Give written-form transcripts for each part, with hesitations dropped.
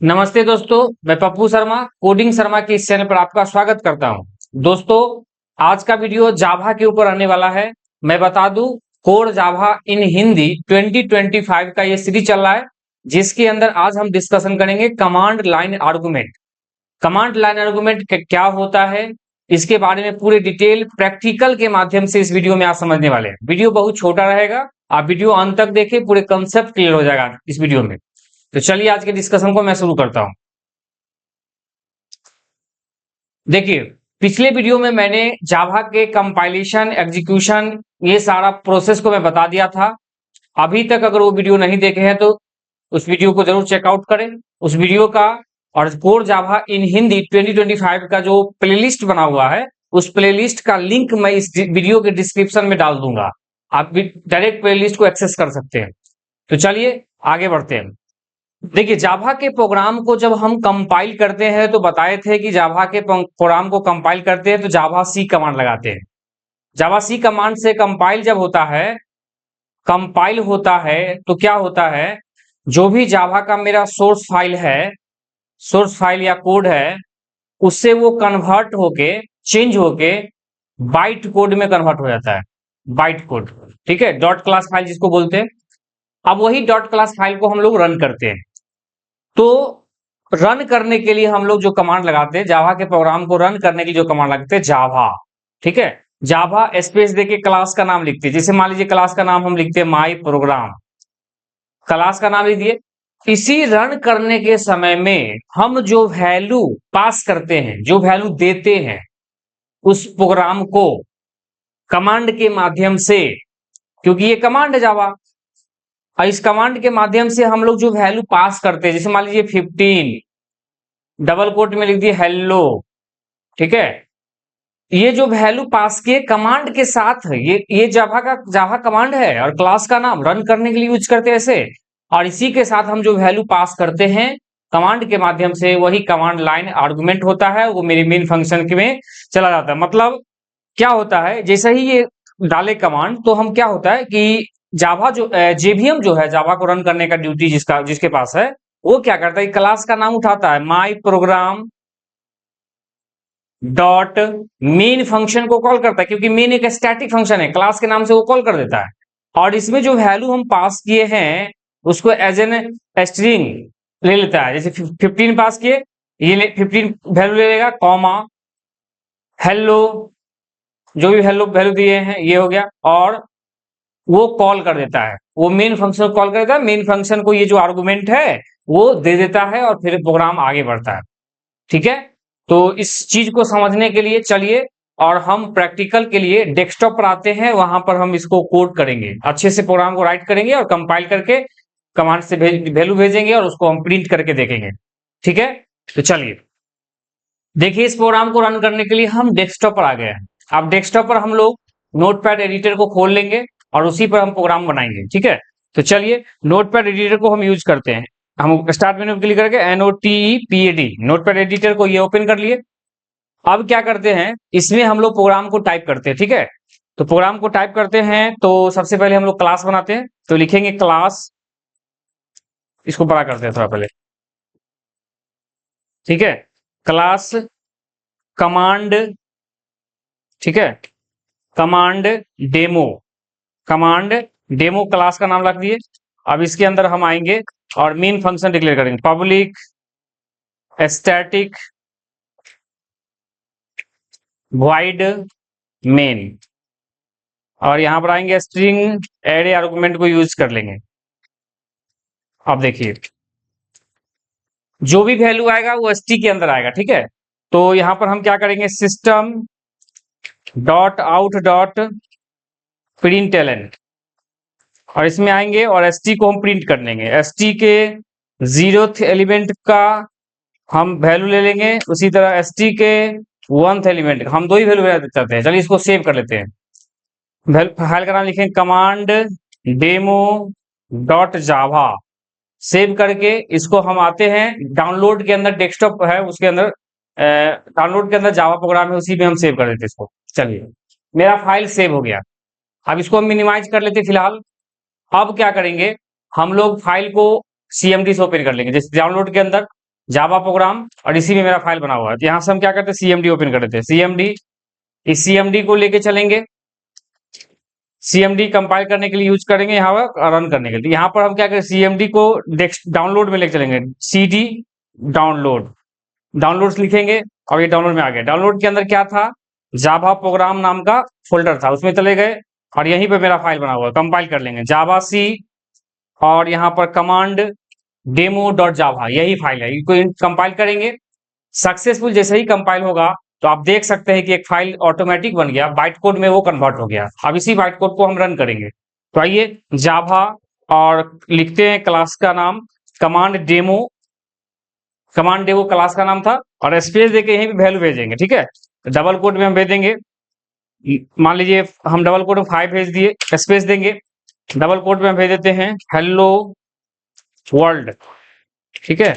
नमस्ते दोस्तों, मैं पप्पू शर्मा कोडिंग शर्मा के इस चैनल पर आपका स्वागत करता हूं। दोस्तों, आज का वीडियो जावा के ऊपर आने वाला है। मैं बता दूं, कोड जावा इन हिंदी 2025 का ये सीरीज चल रहा है, जिसके अंदर आज हम डिस्कशन करेंगे command line argument. Command line argument क्या होता है, इसके बारे में पूरे डिटेल प्रैक्टिकल के माध्यम से इस वीडियो में आप समझने वाले हैं। वीडियो बहुत छोटा रहेगा, आप वीडियो अंत तक देखें, पूरे कंसेप्ट क्लियर हो जाएगा इस वीडियो में। तो चलिए आज के डिस्कशन को मैं शुरू करता हूं। देखिए, पिछले वीडियो में मैंने जावा के कंपाइलेशन एग्जीक्यूशन ये सारा प्रोसेस को मैं बता दिया था। अभी तक अगर वो वीडियो नहीं देखे हैं तो उस वीडियो को जरूर चेकआउट करें। उस वीडियो का और कोर जावा इन हिंदी 2025 का जो प्लेलिस्ट बना हुआ है, उस प्लेलिस्ट का लिंक मैं इस वीडियो के डिस्क्रिप्शन में डाल दूंगा। आप भी डायरेक्ट प्लेलिस्ट को एक्सेस कर सकते हैं। तो चलिए आगे बढ़ते हैं। देखिए, जावा के प्रोग्राम को जब हम कंपाइल करते हैं तो बताए थे कि जावा के प्रोग्राम को कंपाइल करते हैं तो जावा सी कमांड लगाते हैं। जावा सी कमांड से कंपाइल जब होता है, कंपाइल होता है तो क्या होता है, जो भी जावा का मेरा सोर्स फाइल है, सोर्स फाइल या कोड है, उससे वो कन्वर्ट होके, चेंज होके बाइट कोड में कन्वर्ट हो जाता है। बाइट कोड, ठीक है, डॉट क्लास फाइल जिसको बोलते हैं। अब वही डॉट क्लास फाइल को हम लोग रन करते हैं। तो रन करने के लिए हम लोग जो कमांड लगाते हैं, जावा के प्रोग्राम को रन करने के लिए जो कमांड लगाते हैं, जावा, ठीक है, जावा स्पेस देके क्लास का नाम लिखते हैं। जैसे मान लीजिए क्लास का नाम हम लिखते हैं माई प्रोग्राम, क्लास का नाम लिख दिए। इसी रन करने के समय में हम जो वैल्यू पास करते हैं, जो वैल्यू देते हैं उस प्रोग्राम को कमांड के माध्यम से, क्योंकि ये कमांड है जावा, और इस कमांड के माध्यम से हम लोग जो वैल्यू पास करते हैं, जैसे मान लीजिए 15 डबल कोट में लिख दिए हेलो, ठीक है, ये जो वैल्यू पास किए कमांड के साथ, ये जावा कमांड है और क्लास का नाम रन करने के लिए यूज करते हैं ऐसे। और इसी के साथ हम जो वैल्यू पास करते हैं कमांड के माध्यम से, वही कमांड लाइन आर्गुमेंट होता है, वो मेरे मेन फंक्शन में चला जाता है। मतलब क्या होता है, जैसे ही ये डाले कमांड तो हम क्या होता है कि जावा जो जेवीएम जो है, जावा को रन करने का ड्यूटी जिसके पास है, वो क्या करता है, क्लास का नाम उठाता है, माई प्रोग्राम डॉट मेन फंक्शन को कॉल करता है, क्योंकि मेन एक स्टैटिक फंक्शन है, क्लास के नाम से वो कॉल कर देता है। और इसमें जो वैल्यू हम पास किए हैं उसको एज एन स्ट्रिंग ले लेता है। जैसे 15 पास किए, ये 15 वैल्यू ले लेगा, कॉमा हेलो, जो भी हेलो वैल्यू दिए हैं ये हो गया, और वो कॉल कर देता है, वो मेन फंक्शन को कॉल कर देता है। मेन फंक्शन को ये जो आर्गुमेंट है वो दे देता है और फिर प्रोग्राम आगे बढ़ता है, ठीक है। तो इस चीज को समझने के लिए चलिए और हम प्रैक्टिकल के लिए डेस्कटॉप पर आते हैं, वहां पर हम इसको कोड करेंगे, अच्छे से प्रोग्राम को राइट करेंगे और कंपाइल करके कमांड से वैल्यू भेजेंगे और उसको हम प्रिंट करके देखेंगे, ठीक है। तो चलिए देखिए, इस प्रोग्राम को रन करने के लिए हम डेस्कटॉप पर आ गए हैं। अब डेस्कटॉप पर हम लोग नोटपैड एडिटर को खोल लेंगे और उसी पर हम प्रोग्राम बनाएंगे, ठीक है। तो चलिए नोटपैड एडिटर को हम यूज करते हैं। हम स्टार्ट मेनू पर क्लिक करके NOTEPAD नोटपैड एडिटर को ये ओपन कर लिए। अब क्या करते हैं, इसमें हम लोग प्रोग्राम को टाइप करते हैं, ठीक है। तो प्रोग्राम को टाइप करते हैं तो सबसे पहले हम लोग क्लास बनाते हैं। तो लिखेंगे क्लास, इसको बड़ा करते हैं थोड़ा पहले, ठीक है, क्लास कमांड, ठीक है, command demo, command demo class का नाम रख दिए। अब इसके अंदर हम आएंगे और मेन फंक्शन डिक्लेयर करेंगे, पब्लिक स्टैटिक वॉइड मेन, और यहां पर आएंगे स्ट्रिंग एरे आर्गुमेंट को यूज कर लेंगे। अब देखिए जो भी वैल्यू आएगा वो st के अंदर आएगा, ठीक है। तो यहां पर हम क्या करेंगे, system dot out dot println, और इसमें आएंगे और st को हम प्रिंट कर लेंगे। st के 0th एलिमेंट का हम वैल्यू ले लेंगे, उसी तरह st के 1th एलिमेंट हम दो ही वैल्यू चाहते हैं। चलिए इसको सेव कर लेते हैं। फाइल का नाम लिखेंगे कमांड डेमो डॉट जावा, सेव करके इसको हम आते हैं डाउनलोड के अंदर, डेस्कटॉप है उसके अंदर, डाउनलोड के अंदर जावा प्रोग्राम है, उसी में हम सेव कर देते हैं इसको। चलिए मेरा फाइल सेव हो गया। अब इसको हम मिनिमाइज कर लेते फिलहाल। अब क्या करेंगे, हम लोग फाइल को CMD से ओपन कर लेंगे। जैसे डाउनलोड के अंदर जावा प्रोग्राम, और इसी में मेरा फाइल बना हुआ है। तो यहाँ से हम क्या करते हैं, सीएमडी ओपन कर देते हैं। सीएमडी, इस सीएमडी को लेके चलेंगे, सीएमडी कंपाइल करने के लिए यूज करेंगे यहाँ पर, रन करने के लिए। यहाँ पर हम क्या करें, सीएमडी को डाउनलोड में लेके चलेंगे, सीडी डाउनलोड, डाउनलोड्स लिखेंगे और ये डाउनलोड में आ गया। डाउनलोड के अंदर क्या था, जावा प्रोग्राम नाम का फोल्डर था, उसमें चले गए और यहीं पे मेरा फाइल बना हुआ है। कंपाइल कर लेंगे जावा सी, और यहाँ पर कमांड डेमो डॉट जावा, यही फाइल है, इसको कंपाइल करेंगे। सक्सेसफुल जैसे ही कंपाइल होगा तो आप देख सकते हैं कि एक फाइल ऑटोमेटिक बन गया, बाइट कोड में वो कन्वर्ट हो गया। अब इसी बाइट कोड को हम रन करेंगे। तो आइए जावा और लिखते हैं क्लास का नाम command demo, command demo class का नाम था, और स्पेस देके यहीं पे वैल्यू भेजेंगे, ठीक है। डबल कोड में हम भेज देंगे, मान लीजिए हम डबल कोड में 5 भेज दिए, स्पेस देंगे, डबल कोड में हम भेज देते हैं हेलो वर्ल्ड, ठीक है,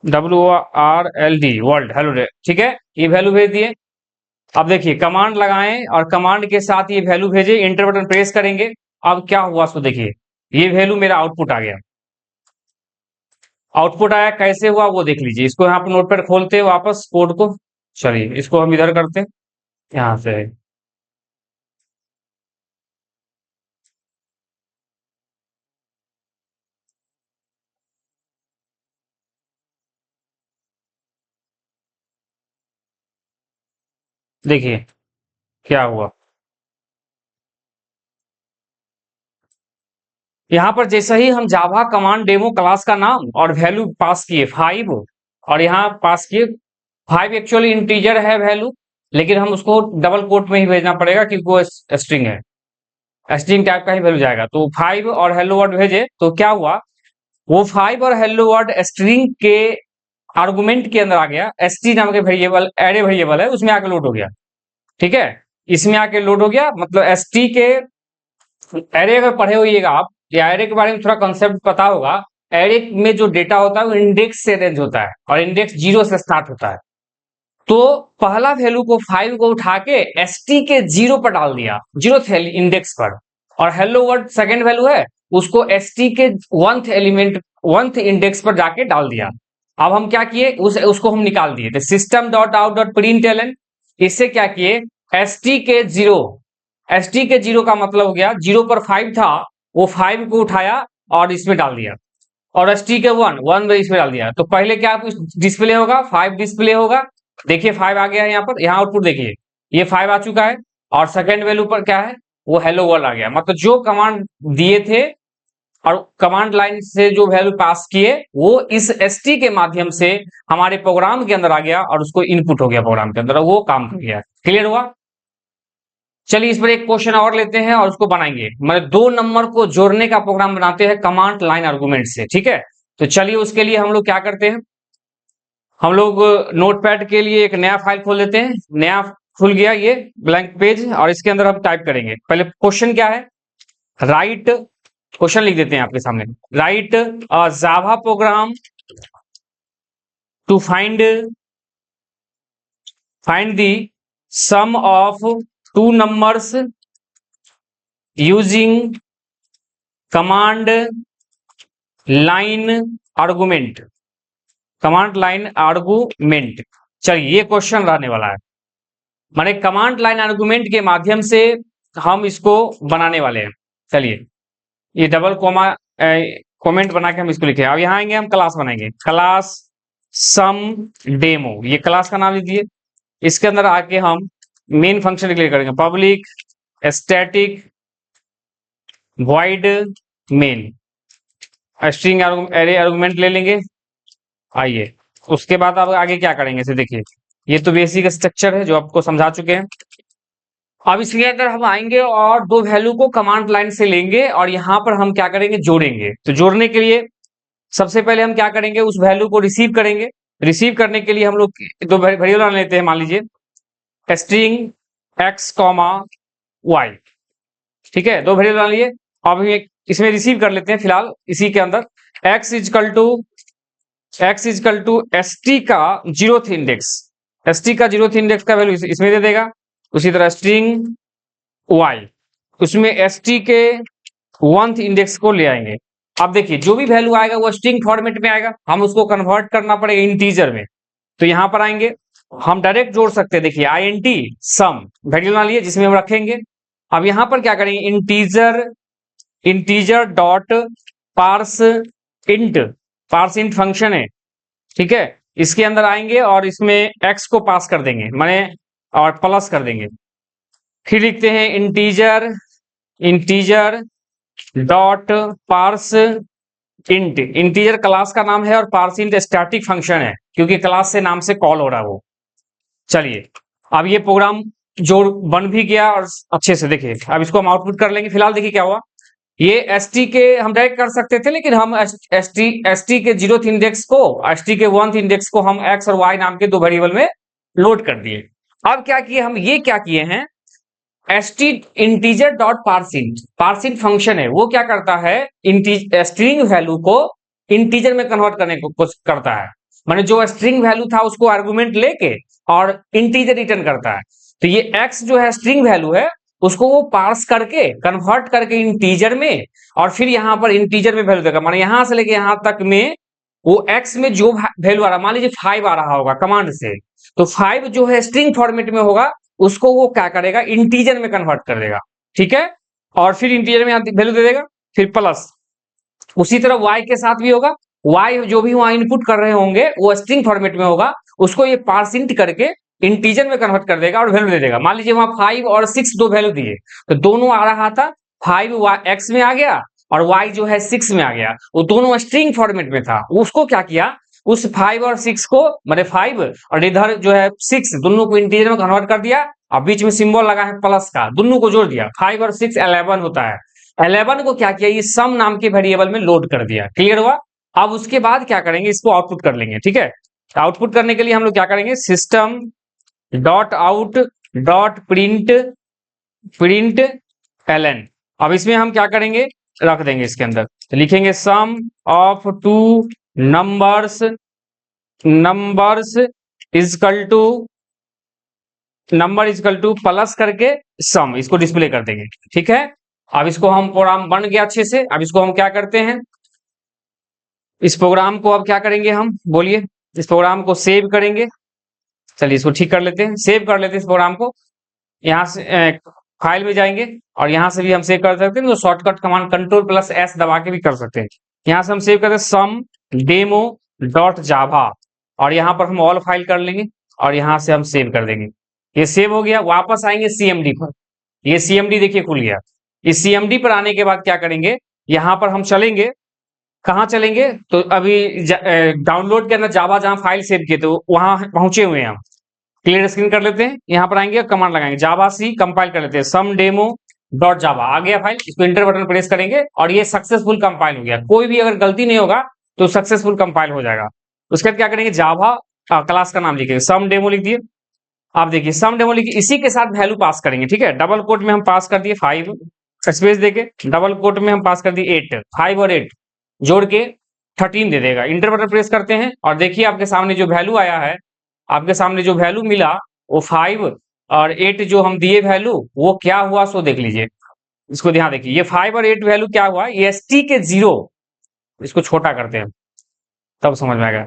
WRLD वर्ल्ड, हेलो, ठीक है, ये वैल्यू भेज दिए। अब देखिए कमांड लगाएं और कमांड के साथ ये वैल्यू भेजे, एंटर बटन प्रेस करेंगे। अब क्या हुआ उसको देखिए, ये वैल्यू मेरा आउटपुट आ गया। आउटपुट आया, कैसे हुआ वो देख लीजिए। इसको यहाँ पर नोटपैड खोलते हैं वापस कोड को, चलिए इसको हम इधर करते हैं, यहाँ से देखिए क्या हुआ। यहाँ पर जैसे ही हम जावा कमांड डेमो क्लास का नाम और वैल्यू पास किए 5, और यहाँ पास किए 5, एक्चुअली इंटीजर है वैल्यू, लेकिन हम उसको डबल कोट में ही भेजना पड़ेगा क्योंकि वो स्ट्रिंग है, स्ट्रिंग टाइप का ही वैल्यू जाएगा। तो 5 और हेलो वर्ड भेजे, तो क्या हुआ, वो 5 और हेलो वर्ड स्ट्रिंग के आर्गुमेंट के अंदर आ गया। एसटी नाम के वेरिएबल, एरे वेरिएबल है, उसमें आके लोड हो गया, ठीक है, इसमें आके लोड हो गया। मतलब एसटी के एरे अगर पढ़े होइएगा आप, या एरे के बारे में थोड़ा कंसेप्ट पता होगा, एरे में जो डेटा होता है वो इंडेक्स से रेंज होता है, और इंडेक्स 0 से स्टार्ट होता है। तो पहला वैल्यू को 5 को उठा के एसटी के 0 पर डाल दिया, 0th इंडेक्स पर, और हेलो वर्ड सेकंड वैल्यू है, उसको एसटी के 1th एलिमेंट, 1th इंडेक्स पर जाके डाल दिया। अब हम क्या किए, उसको हम निकाल दिए, तो system dot out dot println, इससे क्या किए, एसटी के 0, एसटी के 0 का मतलब हो गया 0 पर 5 था, वो 5 को उठाया और इसमें डाल दिया, और एसटी के 1 इसमें डाल दिया। तो पहले क्या डिस्प्ले होगा, 5 डिस्प्ले होगा, देखिए 5 आ गया है यहाँ पर, यहाँ आउटपुट देखिए ये 5 आ चुका है, और सेकंड वैल्यू पर क्या है, वो हेलो वर्ल्ड आ गया। मतलब जो कमांड दिए थे और कमांड लाइन से जो वैल्यू पास किए, वो इस एसटी के माध्यम से हमारे प्रोग्राम के अंदर आ गया और उसको इनपुट हो गया प्रोग्राम के अंदर, वो काम कर गया। क्लियर हुआ। चलिए इस पर एक क्वेश्चन और लेते हैं और उसको बनाएंगे, मतलब 2 नंबर को जोड़ने का प्रोग्राम बनाते हैं कमांड लाइन आर्गुमेंट से, ठीक है। तो चलिए उसके लिए हम लोग क्या करते हैं, हम लोग नोटपैड के लिए एक नया फाइल खोल लेते हैं, नया खुल गया ये ब्लैंक पेज, और इसके अंदर हम टाइप करेंगे। पहले क्वेश्चन क्या है, राइट, क्वेश्चन लिख देते हैं आपके सामने, write a Java program to find the sum of 2 numbers using command line argument, command line argument. चलिए ये क्वेश्चन रहने वाला है, माने कमांड लाइन आर्गुमेंट के माध्यम से हम इसको बनाने वाले हैं। चलिए ये डबल कोमा कमेंट बना के हम इसको लिखे। अब यहाँ आएंगे, हम क्लास बनाएंगे, क्लास सम डेमो, ये क्लास का नाम लिख दिए। इसके अंदर आके हम मेन फंक्शन डिक्लेयर करेंगे, public static void main, string array argument ले लेंगे। आइए उसके बाद अब आगे क्या करेंगे, इसे देखिए, ये तो बेसिक स्ट्रक्चर है जो आपको समझा चुके हैं। अब इसके अंदर हम आएंगे और 2 वैल्यू को कमांड लाइन से लेंगे और यहाँ पर हम क्या करेंगे, जोड़ेंगे। तो जोड़ने के लिए सबसे पहले हम क्या करेंगे, उस वैल्यू को रिसीव करेंगे। रिसीव करने के लिए हम लोग 2 वेरिएबल लेते हैं, मान लीजिए स्ट्रिंग x, y, ठीक है, 2 वेरिएबल लिए। अब इसमें रिसीव कर लेते हैं फिलहाल इसी के अंदर, x इजकल टू st का 0th इंडेक्स, st का 0th इंडेक्स का वैल्यू इसमें दे देगा। उसी तरह स्ट्रिंग y, उसमें st के 1th इंडेक्स को ले आएंगे, अब देखिए जो भी वैल्यू आएगा वो स्ट्रिंग फॉर्मेट में आएगा, हम उसको कन्वर्ट करना पड़ेगा इंटीजर में। तो यहां पर आएंगे, हम डायरेक्ट जोड़ सकते हैं, देखिए INT सम वेरिएबल बना लिए जिसमें हम रखेंगे। अब यहां पर क्या करेंगे, integer dot parse int function है, ठीक है, इसके अंदर आएंगे और इसमें x को पास कर देंगे, माने और प्लस कर देंगे। फिर लिखते हैं integer dot parse integer class का नाम है और पार्स इंट स्टैटिक फंक्शन है क्योंकि क्लास से नाम से कॉल हो रहा है वो। चलिए अब ये प्रोग्राम जो बन भी गया और अच्छे से देखिए, अब इसको हम आउटपुट कर लेंगे। फिलहाल देखिए क्या हुआ, ये ST के हम डायरेक्ट कर सकते थे लेकिन हम ST के 0th इंडेक्स को ST के 1th इंडेक्स को हम x और y नाम के दो वेरिएबल में लोड कर दिए। अब क्या किए हम, ये क्या किए हैं, ST integer dot parseInt function है, वो क्या करता है, स्ट्रिंग वैल्यू को इंटीजर में कन्वर्ट करने को कुछ करता है, माने जो स्ट्रिंग वैल्यू था उसको आर्गुमेंट लेके और इंटीजर रिटर्न करता है। तो ये x जो है स्ट्रिंग वैल्यू है, उसको वो पार्स करके कन्वर्ट करके इंटीजर में, और फिर यहां पर इंटीजर में वैल्यू देगा, माने यहां से लेके यहां तक में वो x में जो वैल्यू आ रहा, मान लीजिए 5 आ रहा होगा कमांड से, तो 5 जो है स्ट्रिंग फॉर्मेट में होगा, उसको वो क्या करेगा, इंटीजर में कन्वर्ट कर देगा, ठीक है, और फिर इंटीजर में वैल्यू दे देगा, फिर प्लस। उसी तरह y के साथ भी होगा, y जो भी वहां इनपुट कर रहे होंगे वो स्ट्रिंग फॉर्मेट में होगा, उसको ये पार्स इंट करके इंटीजर में कन्वर्ट कर देगा और वैल्यू दे देगा। मान लीजिए वहां 5 और 6 दो वैल्यू दिए, तो दोनों आ रहा था, 5 x में आ गया और y जो है 6 में आ गया, वो दोनों स्ट्रिंग फॉर्मेट में था, उसको क्या किया, उस 5 और 6 को, मतलब 5 और इधर जो है 6, दोनों को इंटीजर में कन्वर्ट कर दिया, और बीच में सिंबल लगा है प्लस का, दोनों को जोड़ दिया, 5 और 6 11 होता है। 11 को क्या किया, ये सम नाम के वेरिएबल में लोड कर दिया। क्लियर हुआ। अब उसके बाद क्या करेंगे, इसको आउटपुट कर लेंगे, ठीक है। आउटपुट करने के लिए हम लोग क्या करेंगे, system dot out dot print ln। अब इसमें हम क्या करेंगे, रख देंगे इसके अंदर, तो लिखेंगे sum of two numbers number equal to plus करके सम, इसको डिस्प्ले कर देंगे, ठीक है। अब इसको हम, प्रोग्राम बन गया अच्छे से। अब इसको हम क्या करते हैं, इस प्रोग्राम को अब क्या करेंगे हम, बोलिए, इस प्रोग्राम को सेव करेंगे। चलिए इसको ठीक कर लेते हैं, सेव कर लेते हैं इस प्रोग्राम को। यहाँ से फाइल में जाएंगे और यहाँ से भी हम सेव कर सकते हैं, तो शॉर्टकट कमांड Ctrl+S दबा के भी कर सकते हैं। यहाँ से हम सेव करते हैं सम डेमो डॉट जावा, और यहाँ पर हम ऑल फाइल कर लेंगे और यहाँ से हम सेव कर देंगे। ये सेव हो गया। वापस आएंगे CMD पर, ये CMD देखिए खुल गया। इस CMD पर आने के बाद क्या करेंगे, यहाँ पर हम चलेंगे, कहाँ चलेंगे, तो अभी डाउनलोड के अंदर जावा जहाँ फाइल सेव किए तो वहां पहुंचे हुए हैं हम। क्लियर स्क्रीन कर लेते हैं, यहाँ पर आएंगे, कमांड लगाएंगे, जावा सी कंपाइल कर लेते हैं, सम डेमो डॉट जावा आ गया फाइल, इसको इंटर बटन प्रेस करेंगे और ये सक्सेसफुल कंपाइल हो गया। कोई भी अगर गलती नहीं होगा तो सक्सेसफुल कंपाइल हो जाएगा। उसके बाद क्या करेंगे, जावा क्लास का नाम लिखेंगे, सम डेमो लिख दिए। आप देखिए सम डेमो लिखिए, इसी के साथ वैल्यू पास करेंगे, ठीक है। डबल कोट में हम पास कर दिए 5, स्पेस देके डबल कोट में हम पास कर दिए 8, 5 और 8 जोड़ के 13 दे देगा। इंटर बटन प्रेस करते हैं और देखिए आपके सामने जो वैल्यू आया है, आपके सामने जो वैल्यू मिला वो 5 और 8 जो हम दिए वैल्यू, वो क्या हुआ सो देख लीजिए। इसको ध्यान देखिए, ये 5 और 8 वैल्यू क्या हुआ, ये ST के 0, इसको छोटा करते हैं तब समझ में आएगा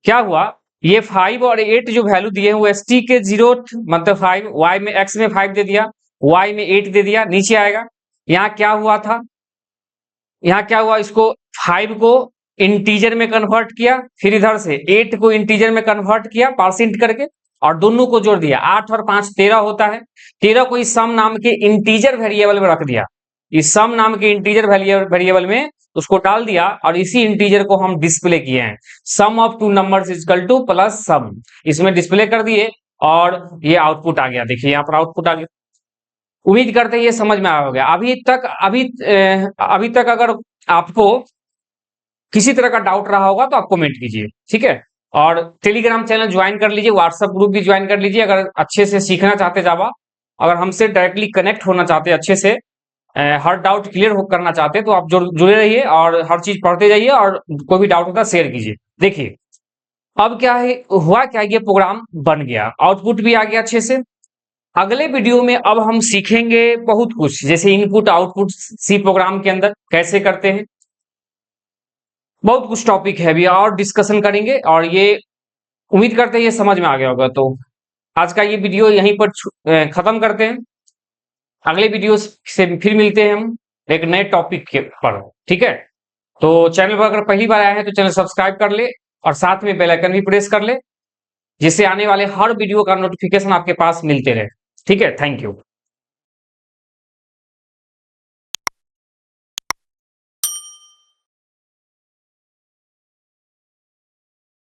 क्या हुआ। ये 5 और 8 जो वैल्यू दिए हैं वो ST के 0 मतलब 5, y में x में 5 दे दिया, y में 8 दे दिया, नीचे आएगा। यहाँ क्या हुआ था, यहाँ क्या हुआ, इसको 5 को इंटीजर में कन्वर्ट किया, फिर इधर से 8 को इंटीजर में कन्वर्ट किया परसेंट करके, और दोनों को जोड़ दिया। 8 और 5 13 होता है, 13 को इस सम नाम के इंटीजर वेरिएबल में रख दिया, इस सम नाम के इंटीजर वेरिएबल में उसको डाल दिया, और इसी इंटीजर को हम डिस्प्ले किए हैं, sum of two numbers equal to plus sum, इसमें डिस्प्ले कर दिए और ये आउटपुट आ गया। देखिए यहाँ पर आउटपुट आ गया। उम्मीद करते हैं ये समझ में आ गया। अभी तक अगर आपको किसी तरह का डाउट रहा होगा तो आप कमेंट कीजिए, ठीक है। और टेलीग्राम चैनल ज्वाइन कर लीजिए, व्हाट्सएप ग्रुप भी ज्वाइन कर लीजिए, अगर अच्छे से सीखना चाहते जावा, अगर हमसे डायरेक्टली कनेक्ट होना चाहते अच्छे से, हर डाउट क्लियर करना चाहते तो आप जुड़े रहिए और हर चीज पढ़ते जाइए, और कोई भी डाउट होता है शेयर कीजिए। देखिए अब क्या है, हुआ क्या, ये प्रोग्राम बन गया, आउटपुट भी आ गया अच्छे से। अगले वीडियो में अब हम सीखेंगे बहुत कुछ, जैसे इनपुट आउटपुट सी प्रोग्राम के अंदर कैसे करते हैं, बहुत कुछ टॉपिक है, अभी और डिस्कशन करेंगे, और ये उम्मीद करते हैं ये समझ में आ गया होगा। तो आज का ये वीडियो यहीं पर खत्म करते हैं। अगले वीडियो से फिर मिलते हैं हम एक नए टॉपिक के पर, ठीक है। तो चैनल पर अगर पहली बार आए हैं तो चैनल सब्सक्राइब कर ले और साथ में बेल आइकन भी प्रेस कर ले, जिससे आने वाले हर वीडियो का नोटिफिकेशन आपके पास मिलते रहे। ठीक है, थैंक यू।